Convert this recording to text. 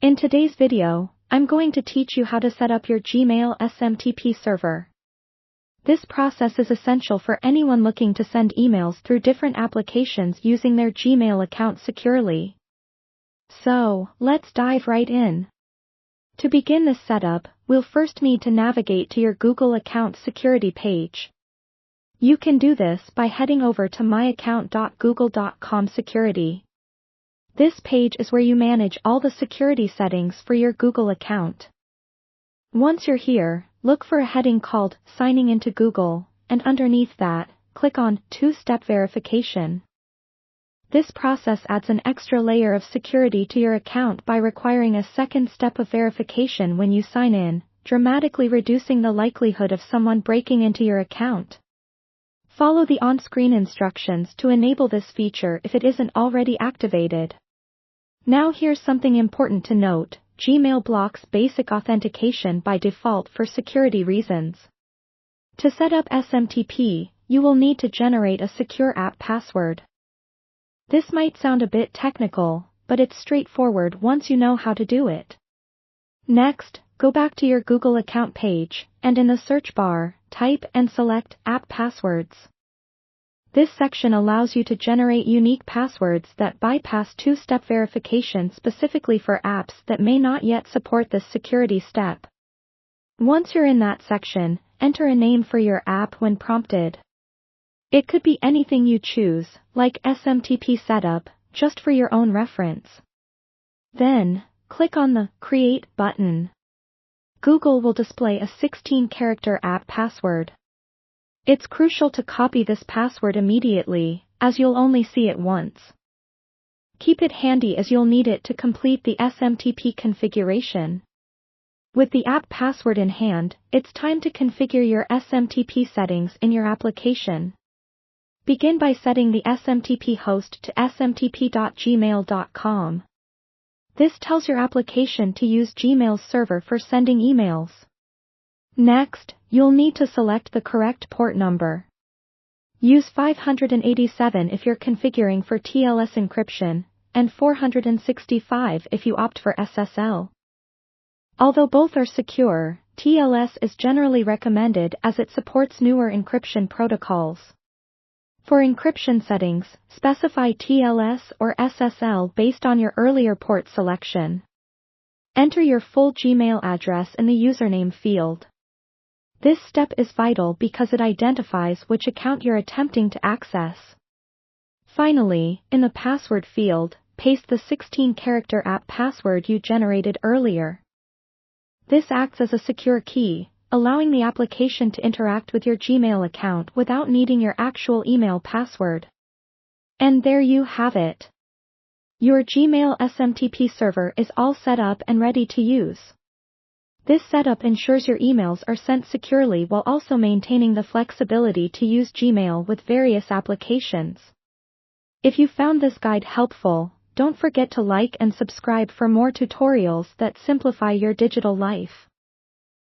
In today's video, I'm going to teach you how to set up your Gmail SMTP server. This process is essential for anyone looking to send emails through different applications using their Gmail account securely. So, let's dive right in. To begin this setup, we'll first need to navigate to your Google account security page. You can do this by heading over to myaccount.google.com security. This page is where you manage all the security settings for your Google account. Once you're here, look for a heading called Signing into Google, and underneath that, click on Two-Step Verification. This process adds an extra layer of security to your account by requiring a second step of verification when you sign in, dramatically reducing the likelihood of someone breaking into your account. Follow the on-screen instructions to enable this feature if it isn't already activated. Now here's something important to note: Gmail blocks basic authentication by default for security reasons. To set up SMTP, you will need to generate a secure app password. This might sound a bit technical, but it's straightforward once you know how to do it. Next, go back to your Google account page, and in the search bar, type and select App Passwords. This section allows you to generate unique passwords that bypass two-step verification specifically for apps that may not yet support this security step. Once you're in that section, enter a name for your app when prompted. It could be anything you choose, like SMTP Setup, just for your own reference. Then, click on the Create button. Google will display a 16-character app password. It's crucial to copy this password immediately, as you'll only see it once. Keep it handy as you'll need it to complete the SMTP configuration. With the app password in hand, it's time to configure your SMTP settings in your application. Begin by setting the SMTP host to smtp.gmail.com. This tells your application to use Gmail's server for sending emails. Next, you'll need to select the correct port number. Use 587 if you're configuring for TLS encryption, and 465 if you opt for SSL. Although both are secure, TLS is generally recommended as it supports newer encryption protocols. For encryption settings, specify TLS or SSL based on your earlier port selection. Enter your full Gmail address in the username field. This step is vital because it identifies which account you're attempting to access. Finally, in the password field, paste the 16-character app password you generated earlier. This acts as a secure key, allowing the application to interact with your Gmail account without needing your actual email password. And there you have it. Your Gmail SMTP server is all set up and ready to use. This setup ensures your emails are sent securely while also maintaining the flexibility to use Gmail with various applications. If you found this guide helpful, don't forget to like and subscribe for more tutorials that simplify your digital life.